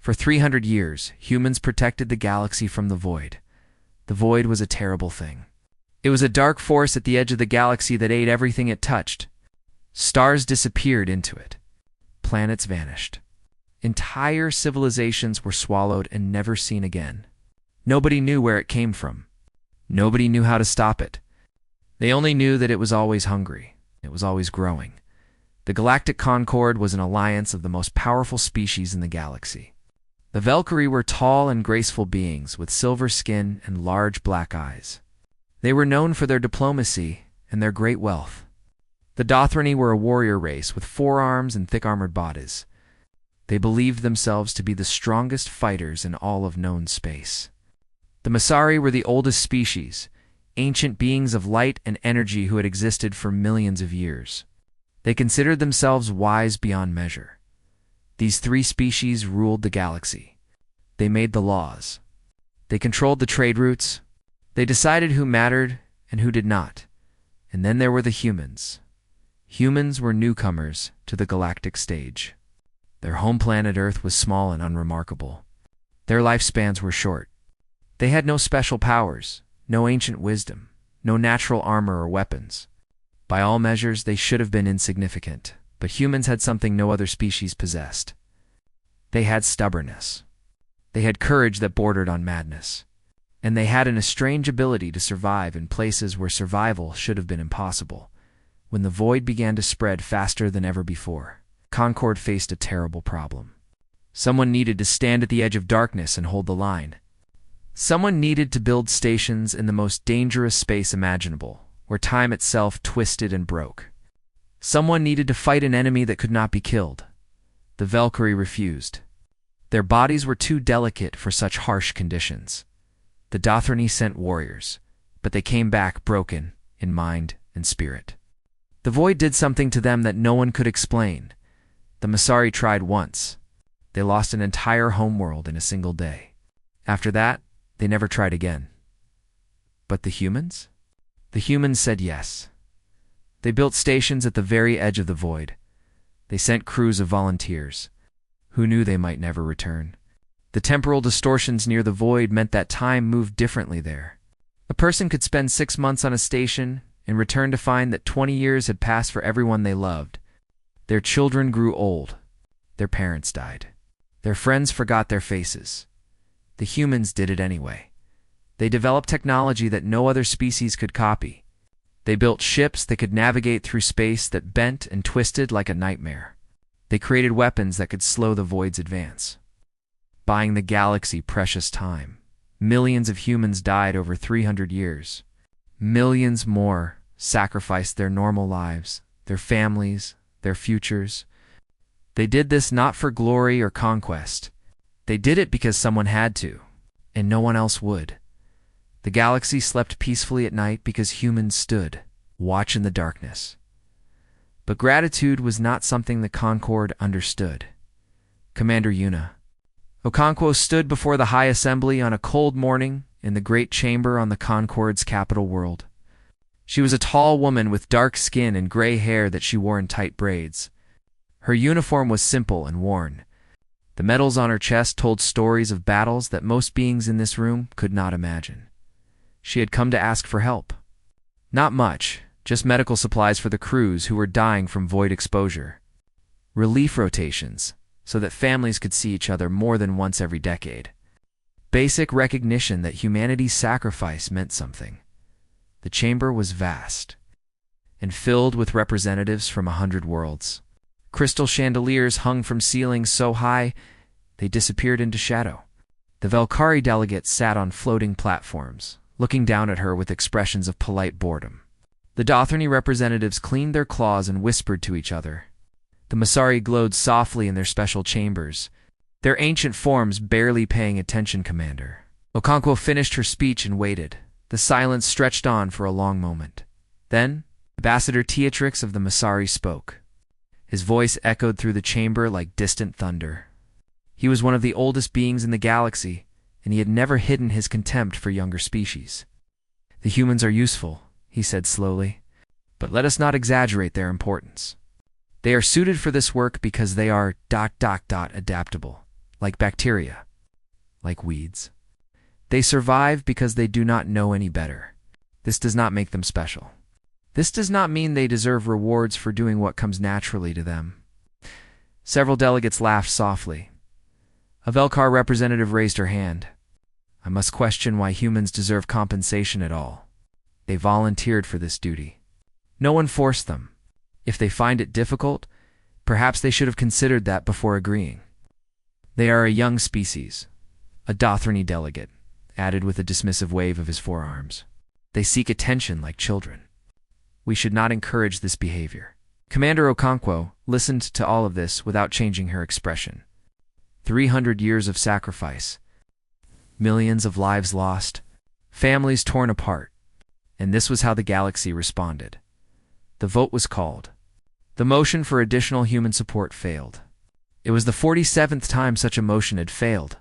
For 300 years, humans protected the galaxy from the void. The void was a terrible thing. It was a dark force at the edge of the galaxy that ate everything it touched. Stars disappeared into it. Planets vanished. Entire civilizations were swallowed and never seen again. Nobody knew where it came from. Nobody knew how to stop it. They only knew that it was always hungry. It was always growing. The Galactic Concord was an alliance of the most powerful species in the galaxy. The Valkyrie were tall and graceful beings with silver skin and large black eyes. They were known for their diplomacy and their great wealth. The Dothrani were a warrior race with forearms and thick armored bodies. They believed themselves to be the strongest fighters in all of known space. The Masari were the oldest species, ancient beings of light and energy who had existed for millions of years. They considered themselves wise beyond measure. These three species ruled the galaxy. They made the laws. They controlled the trade routes. They decided who mattered and who did not. And then there were the humans. Humans were newcomers to the galactic stage. Their home planet Earth was small and unremarkable. Their lifespans were short. They had no special powers, no ancient wisdom, no natural armor or weapons. By all measures, they should have been insignificant, but humans had something no other species possessed. They had stubbornness. They had courage that bordered on madness. And they had an strange ability to survive in places where survival should have been impossible. When the void began to spread faster than ever before, Concord faced a terrible problem. Someone needed to stand at the edge of darkness and hold the line. Someone needed to build stations in the most dangerous space imaginable, where time itself twisted and broke. Someone needed to fight an enemy that could not be killed. The Valkyrie refused. Their bodies were too delicate for such harsh conditions. The Dothrani sent warriors, but they came back broken in mind and spirit. The void did something to them that no one could explain. The Masari tried once. They lost an entire homeworld in a single day. After that, they never tried again. But the humans? The humans said yes. They built stations at the very edge of the void. They sent crews of volunteers, who knew they might never return. The temporal distortions near the void meant that time moved differently there. A person could spend 6 months on a station and return to find that 20 years had passed for everyone they loved. Their children grew old. Their parents died. Their friends forgot their faces. The humans did it anyway. They developed technology that no other species could copy. They built ships that could navigate through space that bent and twisted like a nightmare. They created weapons that could slow the void's advance, buying the galaxy precious time. Millions of humans died over 300 years. Millions more sacrificed their normal lives, their families, their futures. They did this not for glory or conquest. They did it because someone had to, and no one else would. The galaxy slept peacefully at night because humans stood, watch in the darkness. But gratitude was not something the Concord understood. Commander Yuna. Okonkwo stood before the High Assembly on a cold morning in the great chamber on the Concord's capital world. She was a tall woman with dark skin and gray hair that she wore in tight braids. Her uniform was simple and worn. The medals on her chest told stories of battles that most beings in this room could not imagine. She had come to ask for help. Not much, just medical supplies for the crews who were dying from void exposure. Relief rotations, so that families could see each other more than once every decade. Basic recognition that humanity's sacrifice meant something. The chamber was vast and filled with representatives from 100 worlds. Crystal chandeliers hung from ceilings so high they disappeared into shadow. The Valkyrie delegates sat on floating platforms, looking down at her with expressions of polite boredom. The Dothrani representatives cleaned their claws and whispered to each other. The Masari glowed softly in their special chambers, their ancient forms barely paying attention. Commander Okonkwo finished her speech and waited. The silence stretched on for a long moment. Then, Ambassador Teatrix of the Masari spoke. His voice echoed through the chamber like distant thunder. He was one of the oldest beings in the galaxy, and he had never hidden his contempt for younger species. "The humans are useful," he said slowly, "but let us not exaggerate their importance. They are suited for this work because they are ... adaptable. like bacteria, like weeds. They survive because they do not know any better. This does not make them special. This does not mean they deserve rewards for doing what comes naturally to them. Several delegates laughed softly. A Velkar representative raised her hand. I must question why humans deserve compensation at all. They volunteered for this duty. No one forced them. If they find it difficult, perhaps they should have considered that before agreeing. They are a young species, a Dothrani delegate added with a dismissive wave of his forearms. They seek attention like children. We should not encourage this behavior. Commander Okonkwo listened to all of this without changing her expression. 300 years of sacrifice, millions of lives lost, families torn apart, and this was how the galaxy responded. The vote was called. The motion for additional human support failed. It was the 47th time such a motion had failed.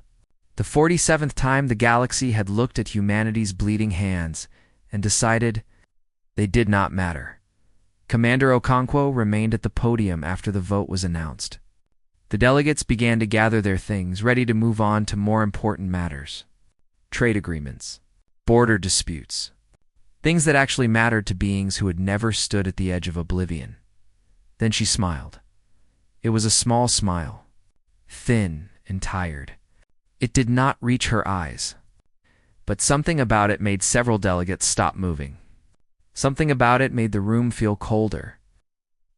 The 47th time the galaxy had looked at humanity's bleeding hands and decided they did not matter. Commander Okonkwo remained at the podium after the vote was announced. The delegates began to gather their things, ready to move on to more important matters. Trade agreements, border disputes, things that actually mattered to beings who had never stood at the edge of oblivion. Then she smiled. It was a small smile, thin and tired. It did not reach her eyes, but something about it made several delegates stop moving. Something about it made the room feel colder.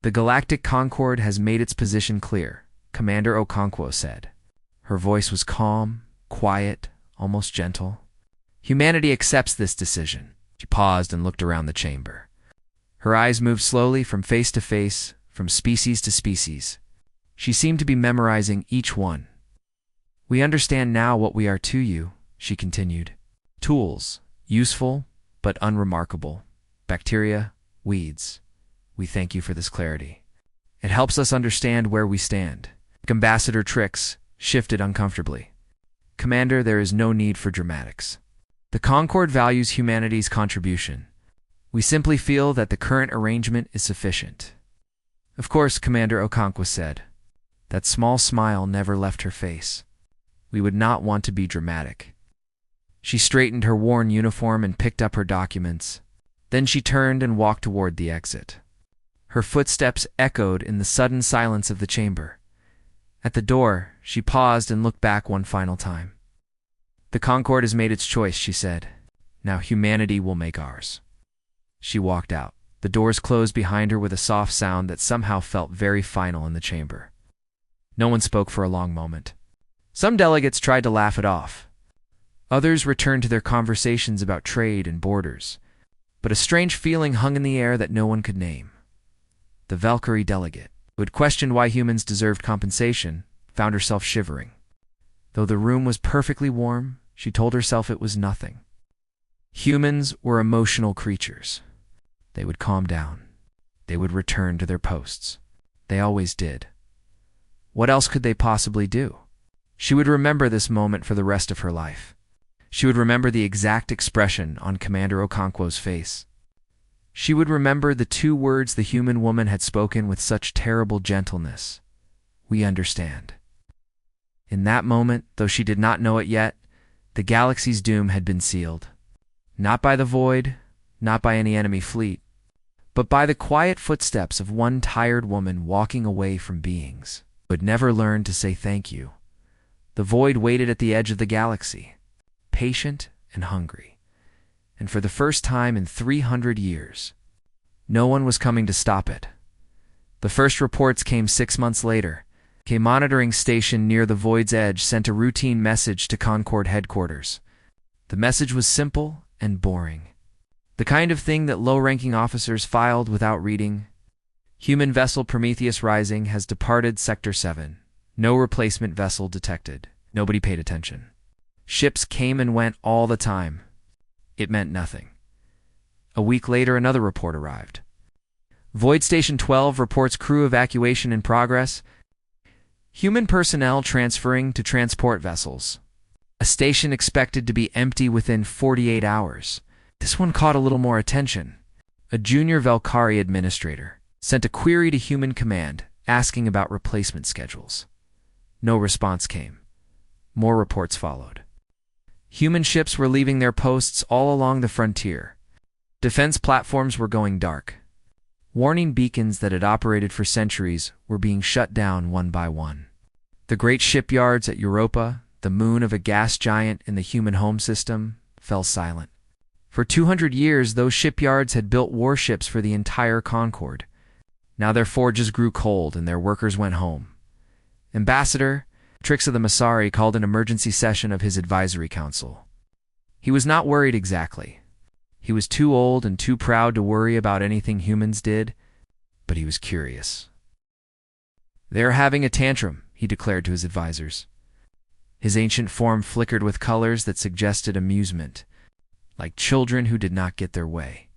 The Galactic Concord has made its position clear, Commander Okonkwo said. Her voice was calm, quiet, almost gentle. Humanity accepts this decision. She paused and looked around the chamber. Her eyes moved slowly from face to face, from species to species. She seemed to be memorizing each one. We understand now what we are to you, she continued. Tools, useful but unremarkable. Bacteria, weeds. We thank you for this clarity. It helps us understand where we stand. Ambassador Trix shifted uncomfortably. Commander, there is no need for dramatics. The Concord values humanity's contribution. We simply feel that the current arrangement is sufficient. Of course, Commander Okonkwo said. That small smile never left her face. We would not want to be dramatic. She straightened her worn uniform and picked up her documents. Then she turned and walked toward the exit. Her footsteps echoed in the sudden silence of the chamber. At the door, she paused and looked back one final time. The Concord has made its choice, she said. Now humanity will make ours. She walked out. The doors closed behind her with a soft sound that somehow felt very final in the chamber. No one spoke for a long moment. Some delegates tried to laugh it off. Others returned to their conversations about trade and borders. But a strange feeling hung in the air that no one could name. The Valkyrie delegate, who had questioned why humans deserved compensation, found herself shivering. Though the room was perfectly warm, she told herself it was nothing. Humans were emotional creatures. They would calm down. They would return to their posts. They always did. What else could they possibly do? She would remember this moment for the rest of her life. She would remember the exact expression on Commander Okonkwo's face. She would remember the two words the human woman had spoken with such terrible gentleness. We understand. In that moment, though she did not know it yet, the galaxy's doom had been sealed. Not by the void, not by any enemy fleet, but by the quiet footsteps of one tired woman walking away from beings who would never learn to say thank you. The void waited at the edge of the galaxy, patient and hungry. And for the first time in 300 years, no one was coming to stop it. The first reports came 6 months later. A monitoring station near the void's edge sent a routine message to Concord headquarters. The message was simple and boring. The kind of thing that low-ranking officers filed without reading. Human vessel Prometheus Rising has departed Sector 7. No replacement vessel detected. Nobody paid attention. Ships came and went all the time. It meant nothing. A week later, another report arrived. Void Station 12 reports crew evacuation in progress. Human personnel transferring to transport vessels. A station expected to be empty within 48 hours. This one caught a little more attention. A junior Valkyrie administrator sent a query to Human Command asking about replacement schedules. No response came. More reports followed. Human ships were leaving their posts all along the frontier. Defense platforms were going dark. Warning beacons that had operated for centuries were being shut down one by one. The great shipyards at Europa, the moon of a gas giant in the human home system, fell silent. For 200 years, those shipyards had built warships for the entire Concord. Now their forges grew cold and their workers went home. Ambassador Trix of the Masari called an emergency session of his advisory council. He was not worried exactly. He was too old and too proud to worry about anything humans did, but he was curious. "They are having a tantrum," he declared to his advisors. His ancient form flickered with colors that suggested amusement, like children who did not get their way.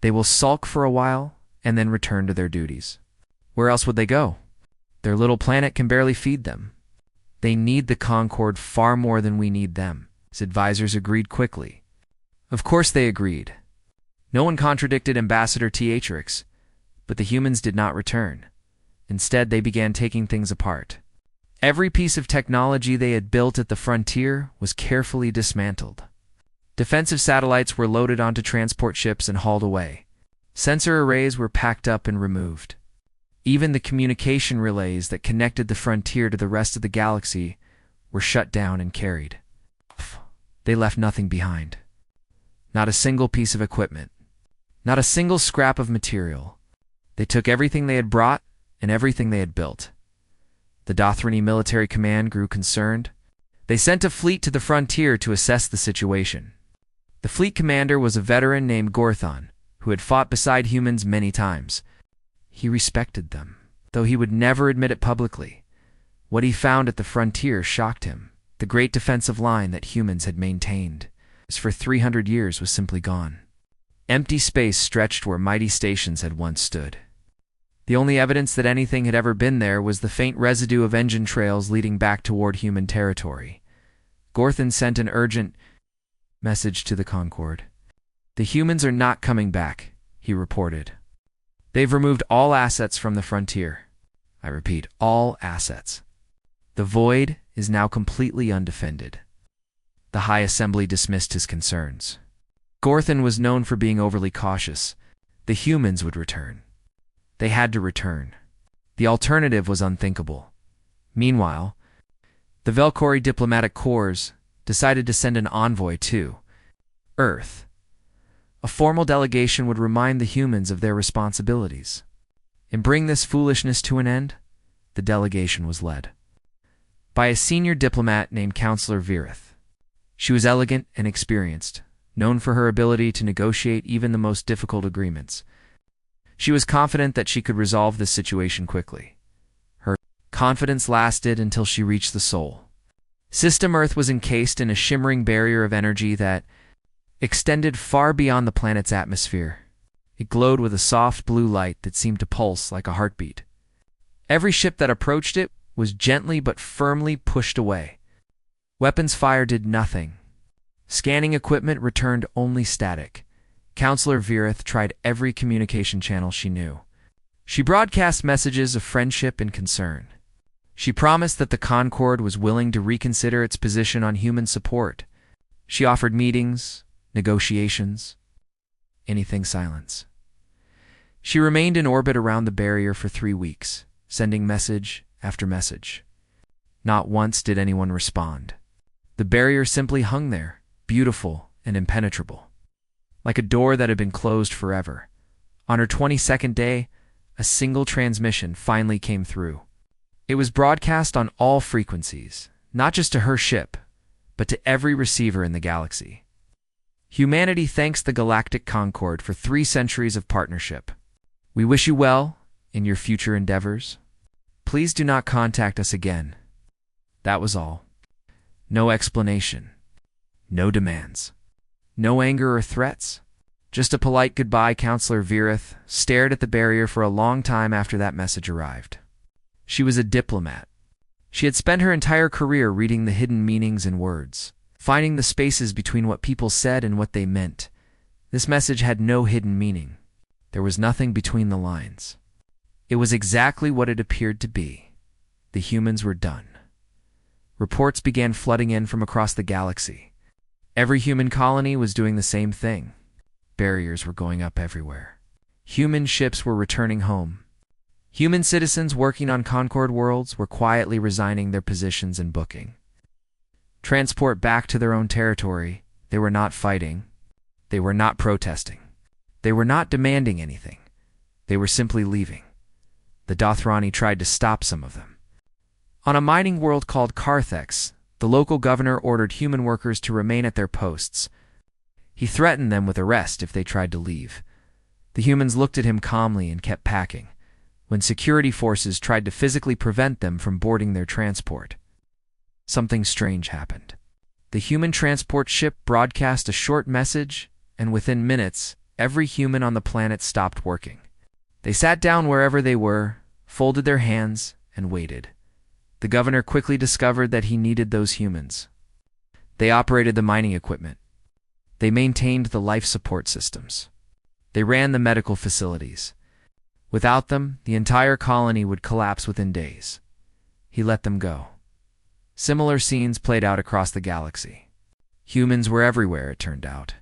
"They will sulk for a while and then return to their duties. Where else would they go? Their little planet can barely feed them. They need the Concord far more than we need them." His advisors agreed quickly. Of course they agreed. No one contradicted Ambassador Trix, but the humans did not return. Instead, they began taking things apart. Every piece of technology they had built at the frontier was carefully dismantled. Defensive satellites were loaded onto transport ships and hauled away. Sensor arrays were packed up and removed. Even the communication relays that connected the frontier to the rest of the galaxy were shut down and carried. They left nothing behind. Not a single piece of equipment. Not a single scrap of material. They took everything they had brought and everything they had built. The Dothrani military command grew concerned. They sent a fleet to the frontier to assess the situation. The fleet commander was a veteran named Gorthon, who had fought beside humans many times. He respected them, though he would never admit it publicly. What he found at the frontier shocked him. The great defensive line that humans had maintained for 300 years was simply gone. Empty space stretched where mighty stations had once stood. The only evidence that anything had ever been there was the faint residue of engine trails leading back toward human territory. Gorthon sent an urgent message to the Concord. "The humans are not coming back," he reported. "They've removed all assets from the frontier. I repeat, all assets. The void is now completely undefended." The High Assembly dismissed his concerns. Gorthon was known for being overly cautious. The humans would return. They had to return. The alternative was unthinkable. Meanwhile, the Velcori diplomatic corps decided to send an envoy to Earth. A formal delegation would remind the humans of their responsibilities. And bring this foolishness to an end, the delegation was led by a senior diplomat named Counselor Virith. She was elegant and experienced, known for her ability to negotiate even the most difficult agreements. She was confident that she could resolve this situation quickly. Her confidence lasted until she reached the Sol. System Earth was encased in a shimmering barrier of energy that extended far beyond the planet's atmosphere. It glowed with a soft blue light that seemed to pulse like a heartbeat. Every ship that approached it was gently but firmly pushed away. Weapons fire did nothing. Scanning equipment returned only static. Counselor Virith tried every communication channel she knew. She broadcast messages of friendship and concern. She promised that the Concord was willing to reconsider its position on human support. She offered meetings, negotiations, anything silence. She remained in orbit around the barrier for 3 weeks, sending message after message. Not once did anyone respond. The barrier simply hung there, beautiful and impenetrable, like a door that had been closed forever. On her 22nd day, a single transmission finally came through. It was broadcast on all frequencies, not just to her ship, but to every receiver in the galaxy. "Humanity thanks the Galactic Concord for 3 centuries of partnership. We wish you well in your future endeavors. Please do not contact us again." That was all. No explanation. No demands. No anger or threats. Just a polite goodbye. Counselor Virith stared at the barrier for a long time after that message arrived. She was a diplomat. She had spent her entire career reading the hidden meanings in words, finding the spaces between what people said and what they meant. This message had no hidden meaning. There was nothing between the lines. It was exactly what it appeared to be. The humans were done. Reports began flooding in from across the galaxy. Every human colony was doing the same thing. Barriers were going up everywhere. Human ships were returning home. Human citizens working on Concord worlds were quietly resigning their positions and booking transport back to their own territory. They were not fighting. They were not protesting. They were not demanding anything. They were simply leaving. The Dothrani tried to stop some of them. On a mining world called Carthex, the local governor ordered human workers to remain at their posts. He threatened them with arrest if they tried to leave. The humans looked at him calmly and kept packing, when security forces tried to physically prevent them from boarding their transport. Something strange happened. The human transport ship broadcast a short message, and within minutes, every human on the planet stopped working. They sat down wherever they were, folded their hands, and waited. The governor quickly discovered that he needed those humans. They operated the mining equipment. They maintained the life support systems. They ran the medical facilities. Without them, the entire colony would collapse within days. He let them go. Similar scenes played out across the galaxy. Humans were everywhere, it turned out.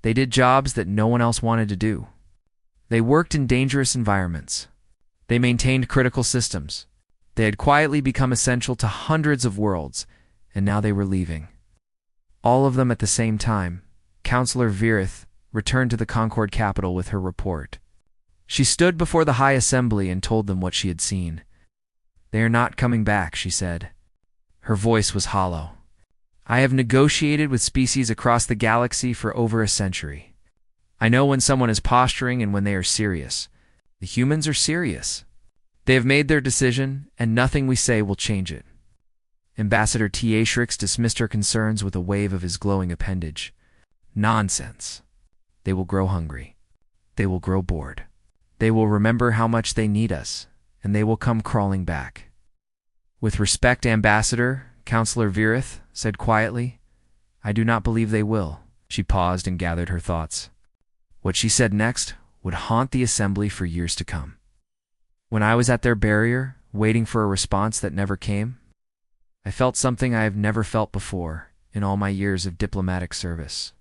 They did jobs that no one else wanted to do. They worked in dangerous environments. They maintained critical systems. They had quietly become essential to hundreds of worlds, and now they were leaving. All of them at the same time. Counselor Virith returned to the Concord capital with her report. She stood before the High Assembly and told them what she had seen. "They are not coming back," she said. Her voice was hollow. "I have negotiated with species across the galaxy for over a century. I know when someone is posturing and when they are serious. The humans are serious. They have made their decision, and nothing we say will change it." Ambassador T.A. dismissed her concerns with a wave of his glowing appendage. "Nonsense. They will grow hungry. They will grow bored. They will remember how much they need us, and they will come crawling back." "With respect, Ambassador," Counselor Virith said quietly, "I do not believe they will." She paused and gathered her thoughts. What she said next would haunt the assembly for years to come. "When I was at their barrier, waiting for a response that never came, I felt something I have never felt before in all my years of diplomatic service.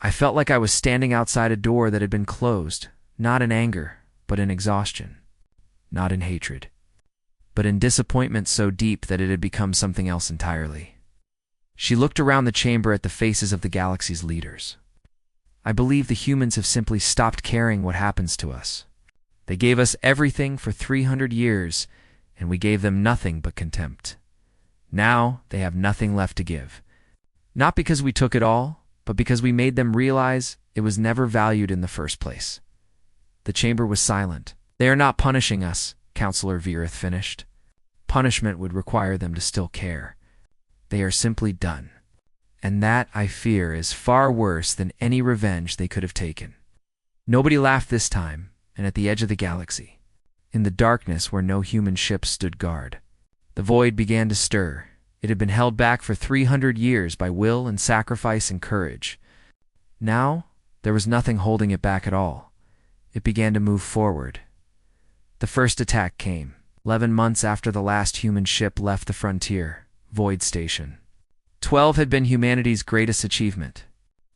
I felt like I was standing outside a door that had been closed, not in anger, but in exhaustion. Not in hatred, but in disappointment so deep that it had become something else entirely." She looked around the chamber at the faces of the galaxy's leaders. "I believe the humans have simply stopped caring what happens to us. They gave us everything for 300 years, and we gave them nothing but contempt. Now they have nothing left to give. Not because we took it all, but because we made them realize it was never valued in the first place." The chamber was silent. "They are not punishing us," Counselor Virith finished. "Punishment would require them to still care. They are simply done. And that, I fear, is far worse than any revenge they could have taken." Nobody laughed this time, and at the edge of the galaxy, in the darkness where no human ships stood guard, the void began to stir. It had been held back for 300 years by will and sacrifice and courage. Now, there was nothing holding it back at all. It began to move forward. The first attack came, 11 months after the last human ship left the frontier, Void Station. 12 had been humanity's greatest achievement.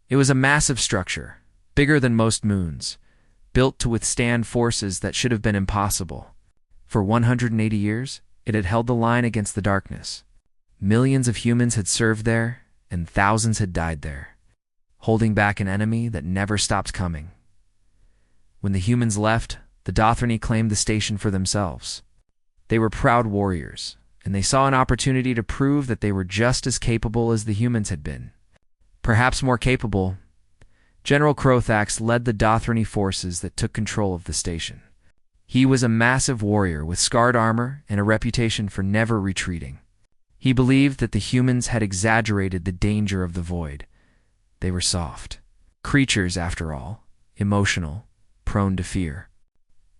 It was a massive structure, bigger than most moons, built to withstand forces that should have been impossible. For 180 years, it had held the line against the darkness. Millions of humans had served there, and thousands had died there, holding back an enemy that never stopped coming. When the humans left, the Dothrani claimed the station for themselves. They were proud warriors, and they saw an opportunity to prove that they were just as capable as the humans had been. Perhaps more capable. General Crothax led the Dothrani forces that took control of the station. He was a massive warrior with scarred armor and a reputation for never retreating. He believed that the humans had exaggerated the danger of the void. They were soft. Creatures, after all, emotional, prone to fear.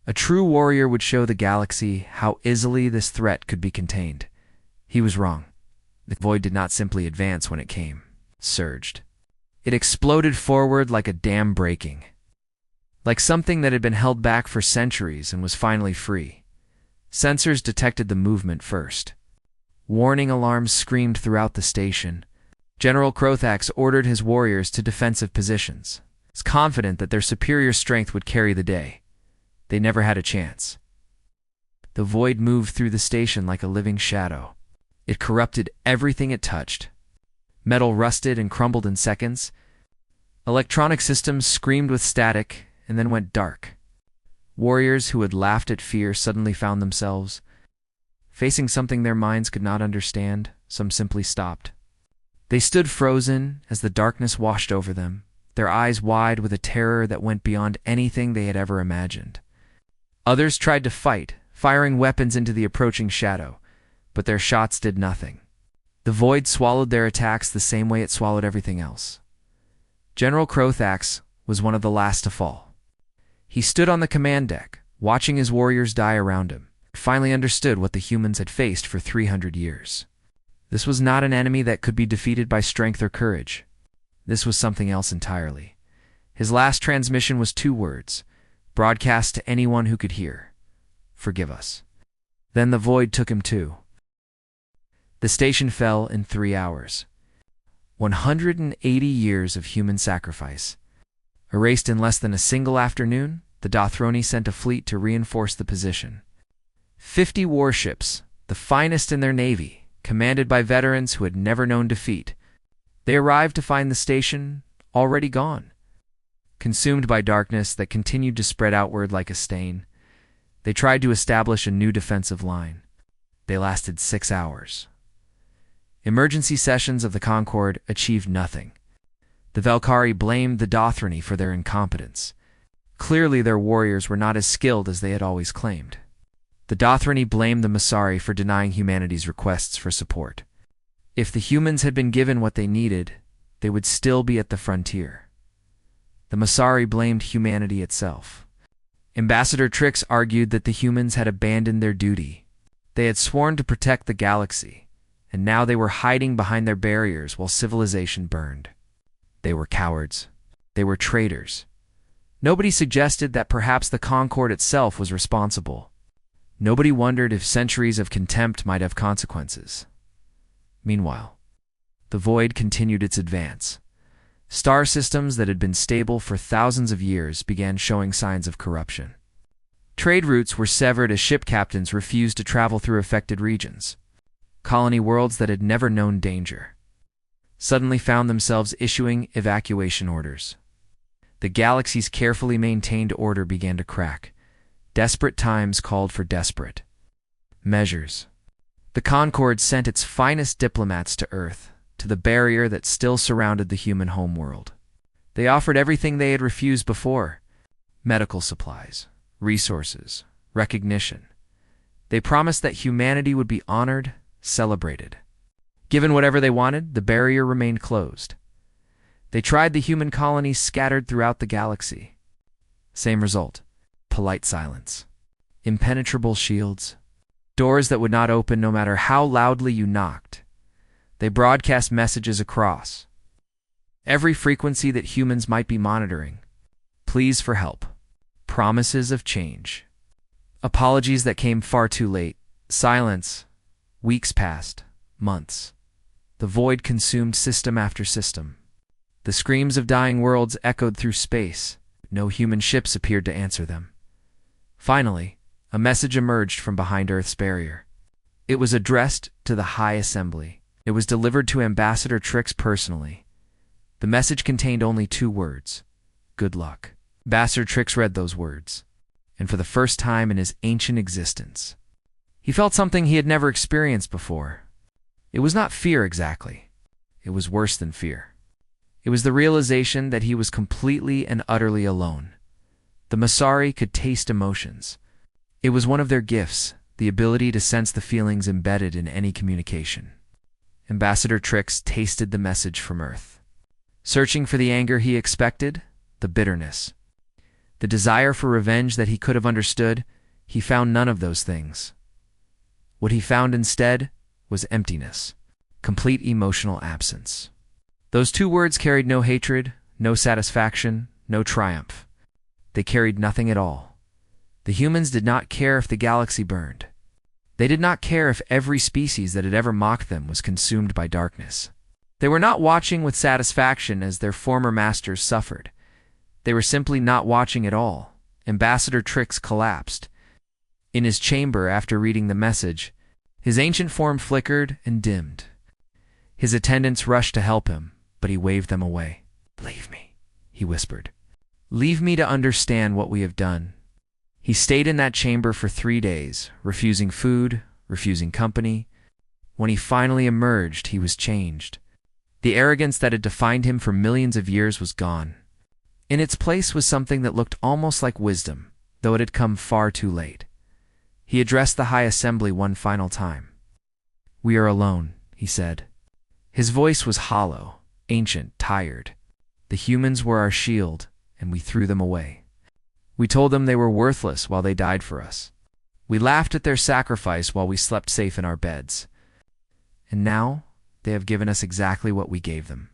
A true warrior would show the galaxy how easily this threat could be contained. He was wrong. The void did not simply advance when it came. It surged. It exploded forward like a dam breaking. Like something that had been held back for centuries and was finally free. Sensors detected the movement first. Warning alarms screamed throughout the station. General Crothax ordered his warriors to defensive positions. He was confident that their superior strength would carry the day. They never had a chance. The void moved through the station like a living shadow. It corrupted everything it touched. Metal rusted and crumbled in seconds. Electronic systems screamed with static and then went dark. Warriors who had laughed at fear suddenly found themselves facing something their minds could not understand. Some simply stopped. They stood frozen as the darkness washed over them, their eyes wide with a terror that went beyond anything they had ever imagined. Others tried to fight, firing weapons into the approaching shadow, but their shots did nothing. The void swallowed their attacks the same way it swallowed everything else. General Crothax was one of the last to fall. He stood on the command deck, watching his warriors die around him, and finally understood what the humans had faced for 300 years. This was not an enemy that could be defeated by strength or courage. This was something else entirely. His last transmission was 2 words, broadcast to anyone who could hear: "Forgive us." Then the void took him too. The station fell in 3 hours. 180 years of human sacrifice. Erased in less than a single afternoon, the Dothroni sent a fleet to reinforce the position. 50 warships, the finest in their navy, commanded by veterans who had never known defeat. They arrived to find the station already gone. Consumed by darkness that continued to spread outward like a stain, they tried to establish a new defensive line. They lasted 6 hours. Emergency sessions of the Concord achieved nothing. The Velkhari blamed the Dothrani for their incompetence. Clearly their warriors were not as skilled as they had always claimed. The Dothrani blamed the Masari for denying humanity's requests for support. If the humans had been given what they needed, they would still be at the frontier. The Masari blamed humanity itself. Ambassador Trix argued that the humans had abandoned their duty. They had sworn to protect the galaxy, and now they were hiding behind their barriers while civilization burned. They were cowards. They were traitors. Nobody suggested that perhaps the Concord itself was responsible. Nobody wondered if centuries of contempt might have consequences. Meanwhile, the void continued its advance. Star systems that had been stable for thousands of years began showing signs of corruption. Trade routes were severed as ship captains refused to travel through affected regions. Colony worlds that had never known danger suddenly found themselves issuing evacuation orders. The galaxy's carefully maintained order began to crack. Desperate times called for desperate measures. The Concord sent its finest diplomats to Earth, to the barrier that still surrounded the human homeworld. They offered everything they had refused before: medical supplies, resources, recognition. They promised that humanity would be honored, celebrated. Given whatever they wanted, the barrier remained closed. They tried the human colonies scattered throughout the galaxy. Same result: polite silence, impenetrable shields, doors that would not open no matter how loudly you knocked. They broadcast messages across every frequency that humans might be monitoring. Pleas for help, promises of change, apologies that came far too late, silence. Weeks passed, months. The void consumed system after system. The screams of dying worlds echoed through space. No human ships appeared to answer them. Finally, a message emerged from behind Earth's barrier. It was addressed to the High Assembly. It was delivered to Ambassador Trix personally. The message contained only 2 words: good luck. Ambassador Trix read those words, and for the first time in his ancient existence, he felt something he had never experienced before. It was not fear exactly. It was worse than fear. It was the realization that he was completely and utterly alone. The Masari could taste emotions. It was one of their gifts, the ability to sense the feelings embedded in any communication. Ambassador Trix tasted the message from Earth. Searching for the anger he expected, the bitterness, the desire for revenge that he could have understood, he found none of those things. What he found instead was emptiness, complete emotional absence. Those 2 words carried no hatred, no satisfaction, no triumph. They carried nothing at all. The humans did not care if the galaxy burned. They did not care if every species that had ever mocked them was consumed by darkness. They were not watching with satisfaction as their former masters suffered. They were simply not watching at all. Ambassador Trix collapsed. In his chamber after reading the message, his ancient form flickered and dimmed. His attendants rushed to help him, but he waved them away. "Leave me," he whispered. "Leave me to understand what we have done." He stayed in that chamber for 3 days, refusing food, refusing company. When he finally emerged, he was changed. The arrogance that had defined him for millions of years was gone. In its place was something that looked almost like wisdom, though it had come far too late. He addressed the High Assembly one final time. "We are alone," he said. His voice was hollow, ancient, tired. "The humans were our shield, and we threw them away. We told them they were worthless while they died for us. We laughed at their sacrifice while we slept safe in our beds. And now they have given us exactly what we gave them."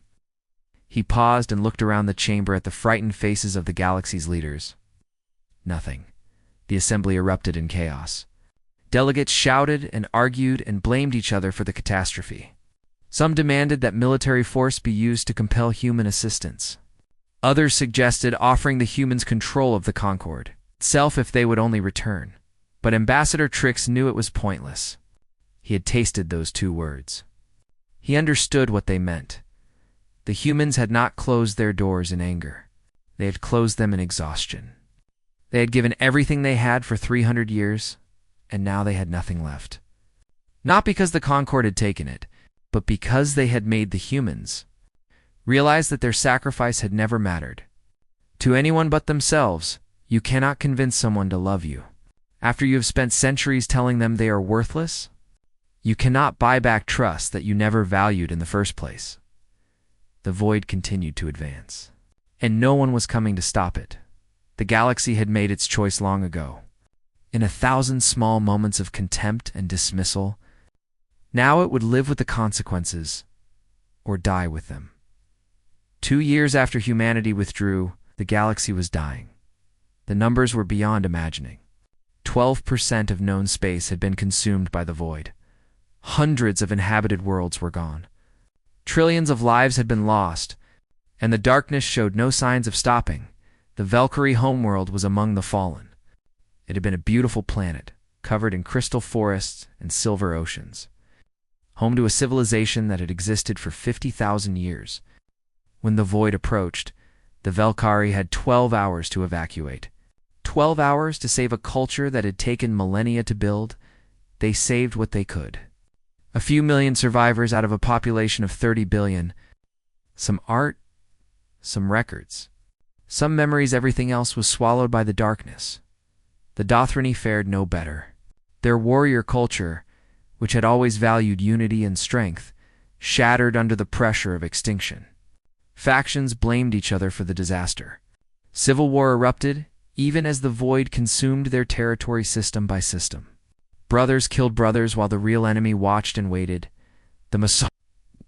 He paused and looked around the chamber at the frightened faces of the galaxy's leaders. Nothing. The assembly erupted in chaos. Delegates shouted and argued and blamed each other for the catastrophe. Some demanded that military force be used to compel human assistance. Others suggested offering the humans control of the Concord itself if they would only return. But Ambassador Trix knew it was pointless. He had tasted those 2 words. He understood what they meant. The humans had not closed their doors in anger. They had closed them in exhaustion. They had given everything they had for 300 years, and now they had nothing left. Not because the Concord had taken it, but because they had made the humans realize that their sacrifice had never mattered. To anyone but themselves, you cannot convince someone to love you. After you have spent centuries telling them they are worthless, you cannot buy back trust that you never valued in the first place. The void continued to advance, and no one was coming to stop it. The galaxy had made its choice long ago. In 1,000 small moments of contempt and dismissal, now it would live with the consequences or die with them. 2 years after humanity withdrew, the galaxy was dying. The numbers were beyond imagining. 12% of known space had been consumed by the void. Hundreds of inhabited worlds were gone. Trillions of lives had been lost, and the darkness showed no signs of stopping. The Valkyrie homeworld was among the fallen. It had been a beautiful planet, covered in crystal forests and silver oceans, home to a civilization that had existed for 50,000 years. When the void approached, the Valkyrie had 12 hours to evacuate. 12 hours to save a culture that had taken millennia to build. They saved what they could. A few million survivors out of a population of 30 billion. Some art, some records, some memories. Everything else was swallowed by the darkness. The Dothrani fared no better. Their warrior culture, which had always valued unity and strength, shattered under the pressure of extinction. Factions blamed each other for the disaster. Civil war erupted, even as the void consumed their territory system by system. Brothers killed brothers while the real enemy watched and waited. The Masons,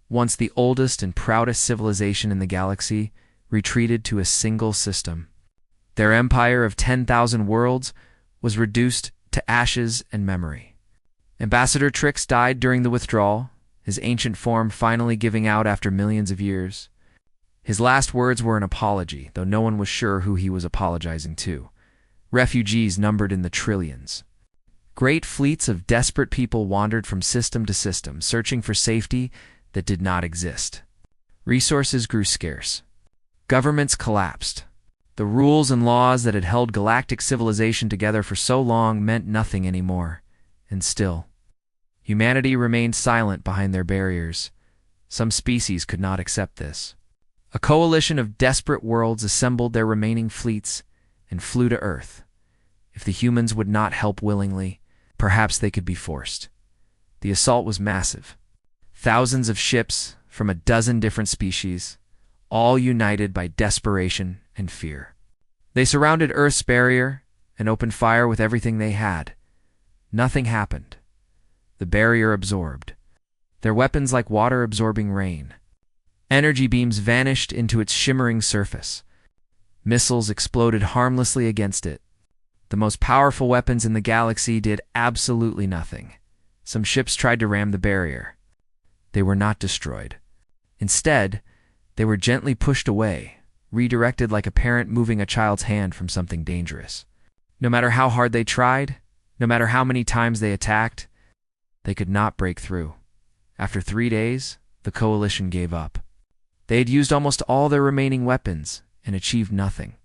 once the oldest and proudest civilization in the galaxy, retreated to a single system. Their empire of 10,000 worlds was reduced to ashes and memory. Ambassador Trix died during the withdrawal, his ancient form finally giving out after millions of years. His last words were an apology, though no one was sure who he was apologizing to. Refugees numbered in the trillions. Great fleets of desperate people wandered from system to system, searching for safety that did not exist. Resources grew scarce. Governments collapsed. The rules and laws that had held galactic civilization together for so long meant nothing anymore. And still, humanity remained silent behind their barriers. Some species could not accept this. A coalition of desperate worlds assembled their remaining fleets and flew to Earth. If the humans would not help willingly, perhaps they could be forced. The assault was massive. Thousands of ships from a dozen different species, all united by desperation and fear. They surrounded Earth's barrier and opened fire with everything they had. Nothing happened. The barrier absorbed. Their weapons like water absorbing rain. Energy beams vanished into its shimmering surface. Missiles exploded harmlessly against it. The most powerful weapons in the galaxy did absolutely nothing. Some ships tried to ram the barrier. They were not destroyed. Instead, they were gently pushed away, redirected like a parent moving a child's hand from something dangerous. No matter how hard they tried, no matter how many times they attacked, they could not break through. After 3 days, the coalition gave up. They had used almost all their remaining weapons and achieved nothing.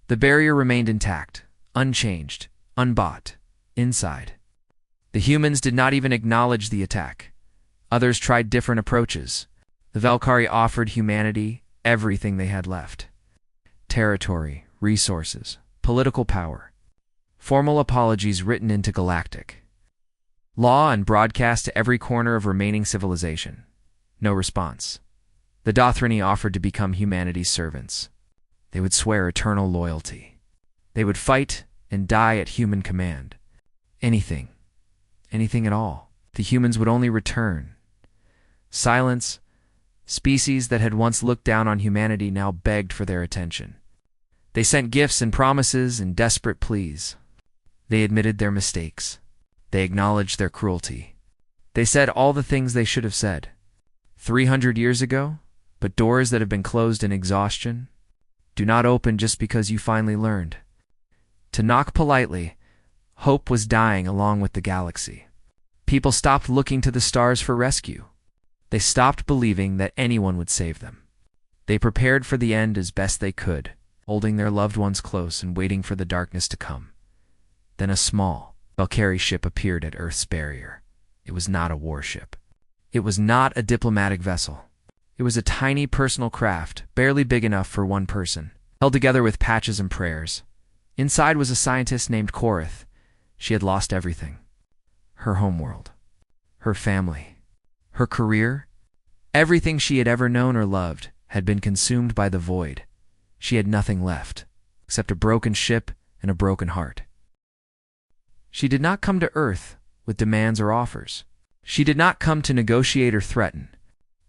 The barrier remained intact, unchanged, unbought, inside. The humans did not even acknowledge the attack. Others tried different approaches. The Valkyrie offered humanity everything they had left: territory, resources, political power, formal apologies written into Galactic, law and broadcast to every corner of remaining civilization. No response. The Dothrani offered to become humanity's servants. They would swear eternal loyalty. They would fight and die at human command. Anything at all. The humans would only return. Silence. Species that had once looked down on humanity now begged for their attention. They sent gifts and promises and desperate pleas. They admitted their mistakes. They acknowledged their cruelty. They said all the things they should have said 300 years ago, but doors that have been closed in exhaustion do not open just because you finally learned. To knock politely, hope was dying along with the galaxy. People stopped looking to the stars for rescue. They stopped believing that anyone would save them. They prepared for the end as best they could, holding their loved ones close and waiting for the darkness to come. Then a small Valkyrie ship appeared at Earth's barrier. It was not a warship. It was not a diplomatic vessel. It was a tiny personal craft, barely big enough for one person, held together with patches and prayers. Inside was a scientist named Korith. She had lost everything. Her homeworld, her family, her career, everything she had ever known or loved had been consumed by the void. She had nothing left, except a broken ship and a broken heart. She did not come to Earth with demands or offers. She did not come to negotiate or threaten.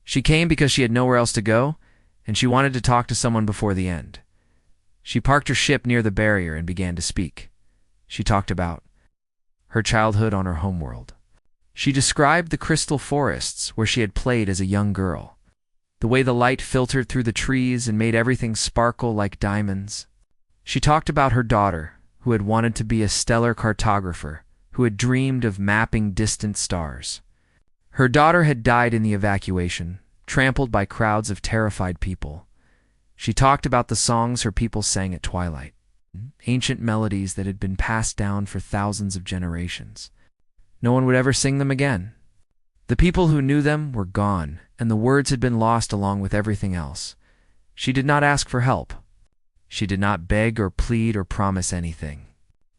She came because she had nowhere else to go, and she wanted to talk to someone before the end. She parked her ship near the barrier and began to speak. She talked about her childhood on her homeworld. She described the crystal forests where she had played as a young girl, the way the light filtered through the trees and made everything sparkle like diamonds. She talked about her daughter, who had wanted to be a stellar cartographer, who had dreamed of mapping distant stars. Her daughter had died in the evacuation, trampled by crowds of terrified people. She talked about the songs her people sang at twilight, ancient melodies that had been passed down for thousands of generations. No one would ever sing them again. The people who knew them were gone, and the words had been lost along with everything else. She did not ask for help. She did not beg or plead or promise anything.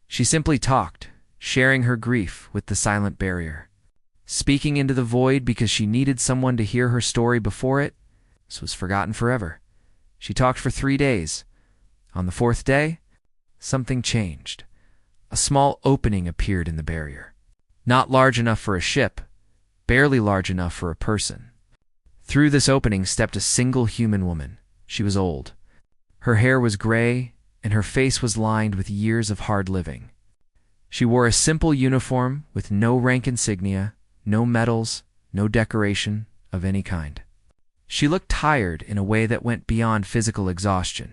She simply talked, sharing her grief with the silent barrier, speaking into the void because she needed someone to hear her story before it was forgotten forever. She talked for 3 days. On the 4th day, something changed. A small opening appeared in the barrier. Not large enough for a ship, barely large enough for a person. Through this opening stepped a single human woman. She was old. Her hair was gray, and her face was lined with years of hard living. She wore a simple uniform with no rank insignia, no medals, no decoration of any kind. She looked tired in a way that went beyond physical exhaustion.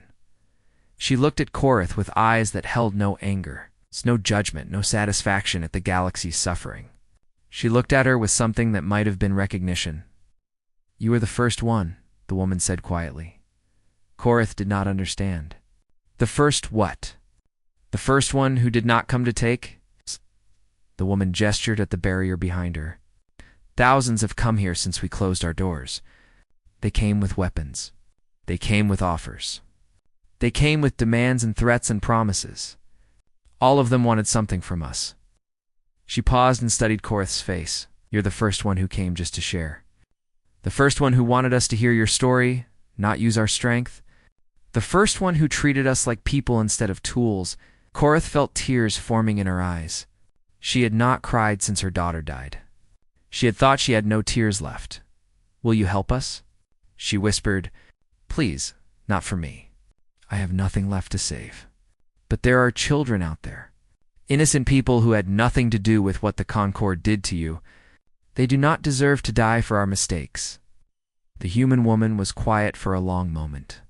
She looked at Korith with eyes that held no anger, no judgment, no satisfaction at the galaxy's suffering. She looked at her with something that might have been recognition. "You are the first one," the woman said quietly. Korith did not understand. The first what? The first one who did not come to take? The woman gestured at the barrier behind her. "Thousands have come here since we closed our doors. They came with weapons. They came with offers. They came with demands and threats and promises. All of them wanted something from us." She paused and studied Korith's face. "You're the first one who came just to share. The first one who wanted us to hear your story, not use our strength. The first one who treated us like people instead of tools." Korith felt tears forming in her eyes. She had not cried since her daughter died. She had thought she had no tears left. "Will you help us?" She whispered, "Please, not for me. I have nothing left to save. But there are children out there. Innocent people who had nothing to do with what the Concord did to you. They do not deserve to die for our mistakes." The human woman was quiet for a long moment.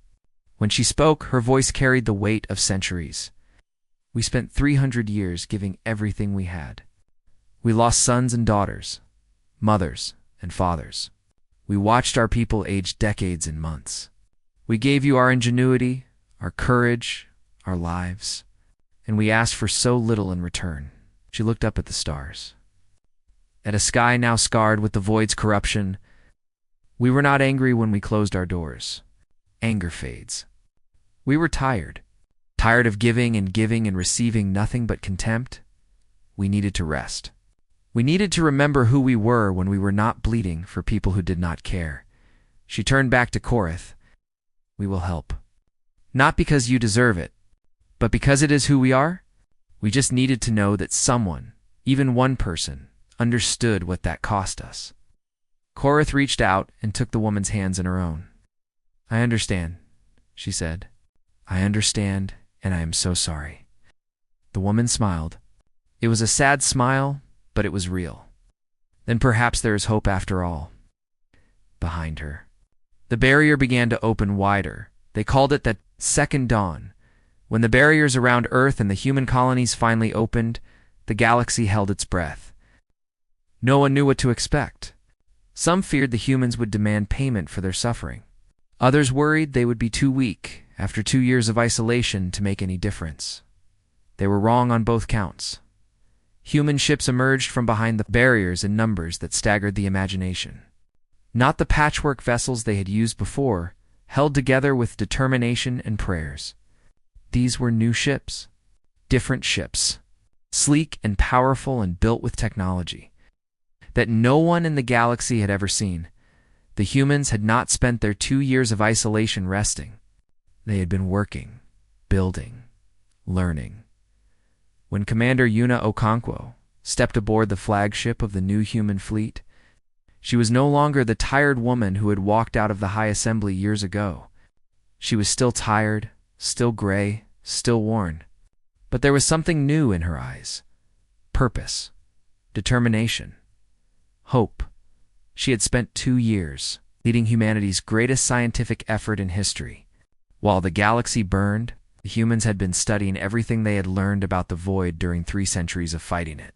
When she spoke, her voice carried the weight of centuries. "We spent 300 years giving everything we had. We lost sons and daughters, mothers and fathers. We watched our people age decades in months. We gave you our ingenuity, our courage, our lives, and we asked for so little in return." She looked up at the stars, at a sky now scarred with the void's corruption. "We were not angry when we closed our doors. Anger fades. We were tired of giving and receiving nothing but contempt. We needed to rest. We needed to remember who we were when we were not bleeding for people who did not care." She turned back to Korath. "We will help. Not because you deserve it, but because it is who we are. We just needed to know that someone, even one person, understood what that cost us." Korath reached out and took the woman's hands in her own. "I understand," she said. "I understand, and I am so sorry." The woman smiled. It was a sad smile, but it was real. "Then perhaps there is hope after all." Behind her, the barrier began to open wider. They called it the Second Dawn. When the barriers around Earth and the human colonies finally opened, the galaxy held its breath. No one knew what to expect. Some feared the humans would demand payment for their suffering. Others worried they would be too weak after 2 years of isolation to make any difference. They were wrong on both counts. Human ships emerged from behind the barriers in numbers that staggered the imagination. Not the patchwork vessels they had used before, held together with determination and prayers. These were new ships, different ships, sleek and powerful and built with technology that no one in the galaxy had ever seen. The humans had not spent their 2 years of isolation resting. They had been working, building, learning. When Commander Yuna Okonkwo stepped aboard the flagship of the new human fleet, she was no longer the tired woman who had walked out of the High Assembly years ago. She was still tired, still gray, still worn. But there was something new in her eyes. Purpose, determination, hope. She had spent 2 years leading humanity's greatest scientific effort in history. While the galaxy burned, the humans had been studying everything they had learned about the void during 3 centuries of fighting it.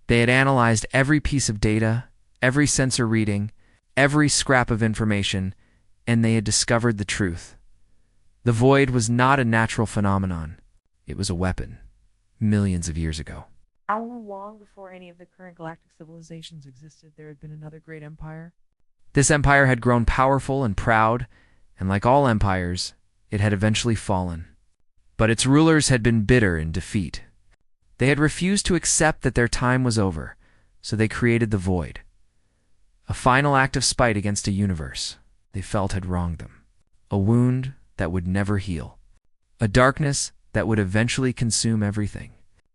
They had analyzed every piece of data, every sensor reading, every scrap of information, and they had discovered the truth. The void was not a natural phenomenon. It was a weapon, millions of years ago. How long before any of the current galactic civilizations existed, there had been another great empire? This empire had grown powerful and proud, and like all empires, it had eventually fallen. But its rulers had been bitter in defeat. They had refused to accept that their time was over, so they created the void. A final act of spite against a universe they felt had wronged them. A wound that would never heal. A darkness that would eventually consume everything,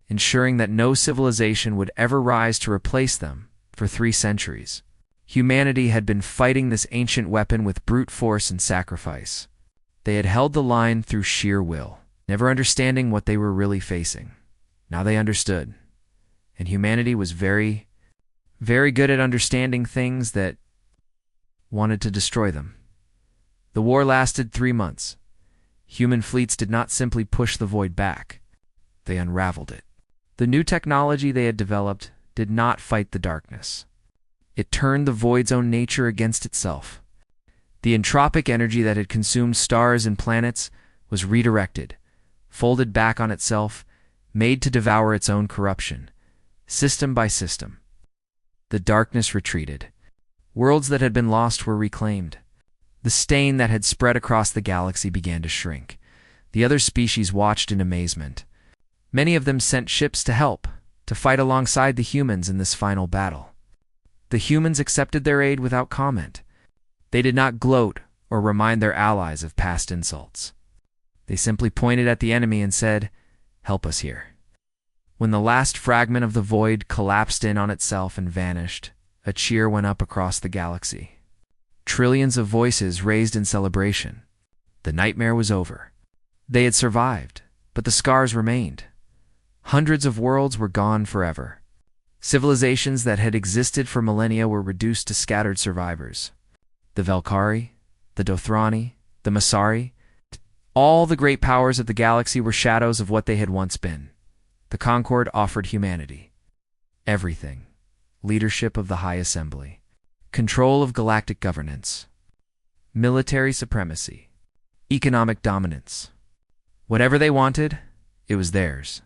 ensuring that no civilization would ever rise to replace them for 3 centuries. Humanity had been fighting this ancient weapon with brute force and sacrifice. They had held the line through sheer will, never understanding what they were really facing. Now they understood, and humanity was very, very good at understanding things that wanted to destroy them. The war lasted 3 months. Human fleets did not simply push the void back. They unraveled it. The new technology they had developed did not fight the darkness. It turned the void's own nature against itself. The entropic energy that had consumed stars and planets was redirected, folded back on itself, made to devour its own corruption, system by system. The darkness retreated. Worlds that had been lost were reclaimed. The stain that had spread across the galaxy began to shrink. The other species watched in amazement. Many of them sent ships to help, to fight alongside the humans in this final battle. The humans accepted their aid without comment. They did not gloat or remind their allies of past insults. They simply pointed at the enemy and said, "Help us here." When the last fragment of the void collapsed in on itself and vanished, a cheer went up across the galaxy. Trillions of voices raised in celebration. The nightmare was over. They had survived, but the scars remained. Hundreds of worlds were gone forever. Civilizations that had existed for millennia were reduced to scattered survivors. The Valkyrie, the Dothrani, the Masari, all the great powers of the galaxy were shadows of what they had once been. The Concord offered humanity everything: leadership of the High Assembly, control of galactic governance, military supremacy, economic dominance. Whatever they wanted, it was theirs.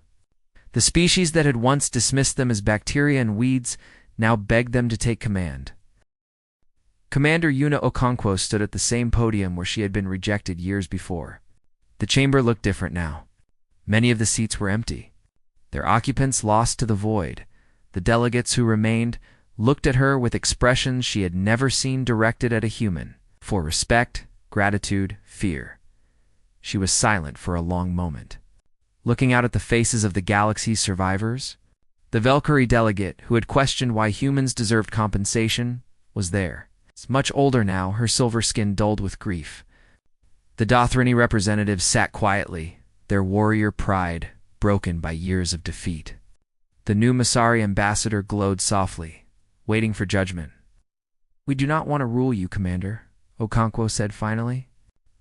The species that had once dismissed them as bacteria and weeds now begged them to take command. Commander Yuna Okonkwo stood at the same podium where she had been rejected years before. The chamber looked different now. Many of the seats were empty, their occupants lost to the void. The delegates who remained looked at her with expressions she had never seen directed at a human, for respect, gratitude, fear. She was silent for a long moment, looking out at the faces of the galaxy's survivors. The Valkyrie delegate, who had questioned why humans deserved compensation, was there. Much older now, her silver skin dulled with grief. The Dothrani representatives sat quietly, their warrior pride broken by years of defeat. The new Masari ambassador glowed softly, waiting for judgment. "We do not want to rule you, Commander," Okonkwo said finally.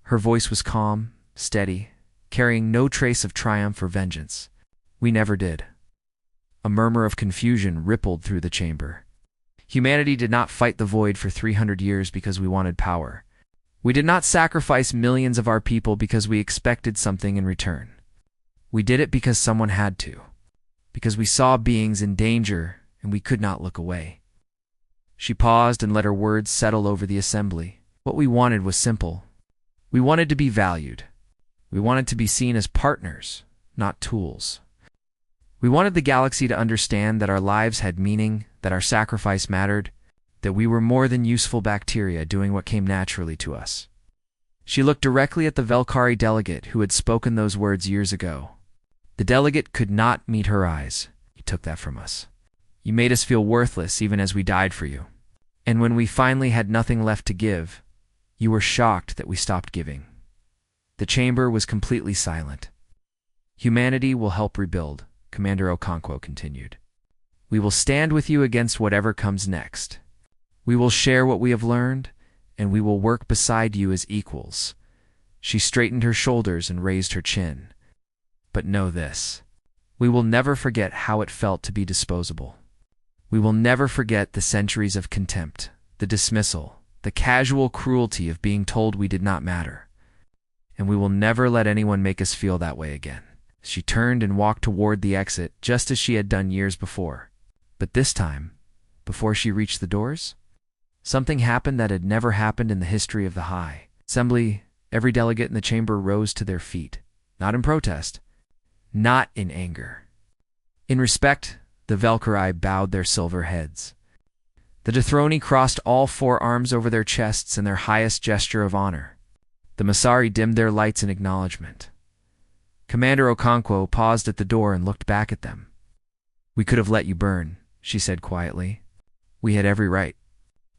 Her voice was calm, steady, carrying no trace of triumph or vengeance. "We never did." A murmur of confusion rippled through the chamber. Humanity did not fight the void for 300 years because we wanted power. We did not sacrifice millions of our people because we expected something in return. We did it because someone had to, because we saw beings in danger and we could not look away. She paused and let her words settle over the assembly. What we wanted was simple. We wanted to be valued. We wanted to be seen as partners, not tools. We wanted the galaxy to understand that our lives had meaning, that our sacrifice mattered, that we were more than useful bacteria doing what came naturally to us. She looked directly at the Valkyrie delegate who had spoken those words years ago. The delegate could not meet her eyes. "You took that from us. You made us feel worthless even as we died for you. And when we finally had nothing left to give, you were shocked that we stopped giving." The chamber was completely silent. "Humanity will help rebuild," Commander Okonkwo continued. "We will stand with you against whatever comes next. We will share what we have learned, and we will work beside you as equals." She straightened her shoulders and raised her chin. "But know this. We will never forget how it felt to be disposable. We will never forget the centuries of contempt, the dismissal, the casual cruelty of being told we did not matter. And we will never let anyone make us feel that way again." She turned and walked toward the exit just as she had done years before. But this time, before she reached the doors, something happened that had never happened in the history of the High Assembly. Every delegate in the chamber rose to their feet, not in protest, not in anger. In respect, the Valkyrie bowed their silver heads. The Dothrani crossed all four arms over their chests in their highest gesture of honor. The Masari dimmed their lights in acknowledgement. Commander Okonkwo paused at the door and looked back at them. "We could have let you burn," she said quietly. "We had every right,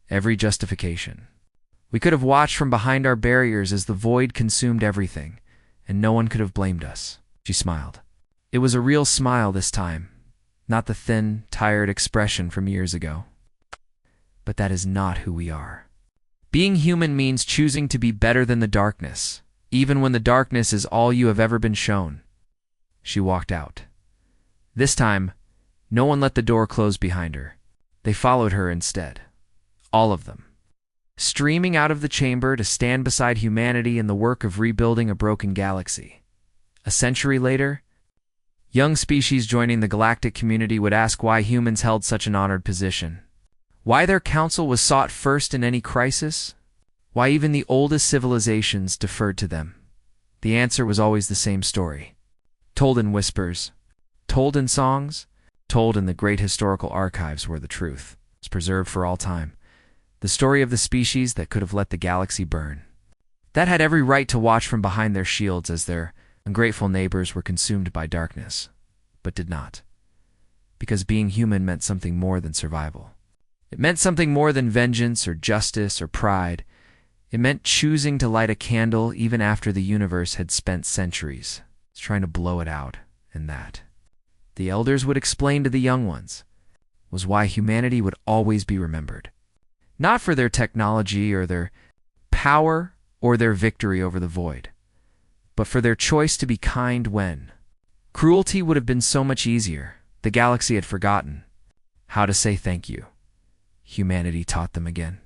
every justification. We could have watched from behind our barriers as the void consumed everything, and no one could have blamed us." She smiled. It was a real smile this time, not the thin, tired expression from years ago. "But that is not who we are. Being human means choosing to be better than the darkness, even when the darkness is all you have ever been shown." She walked out. This time, no one let the door close behind her. They followed her instead. All of them. Streaming out of the chamber to stand beside humanity in the work of rebuilding a broken galaxy. A century later, young species joining the galactic community would ask why humans held such an honored position. Why their counsel was sought first in any crisis? Why even the oldest civilizations deferred to them? The answer was always the same story. Told in whispers, told in songs, told in the great historical archives where the truth is preserved for all time. The story of the species that could have let the galaxy burn. That had every right to watch from behind their shields as their ungrateful neighbors were consumed by darkness, but did not. Because being human meant something more than survival. It meant something more than vengeance or justice or pride. It meant choosing to light a candle even after the universe had spent centuries trying to blow it out, and that. The elders would explain to the young ones. was why humanity would always be remembered. Not for their technology or their power or their victory over the void, but for their choice to be kind when cruelty would have been so much easier. The galaxy had forgotten how to say thank you. Humanity taught them again.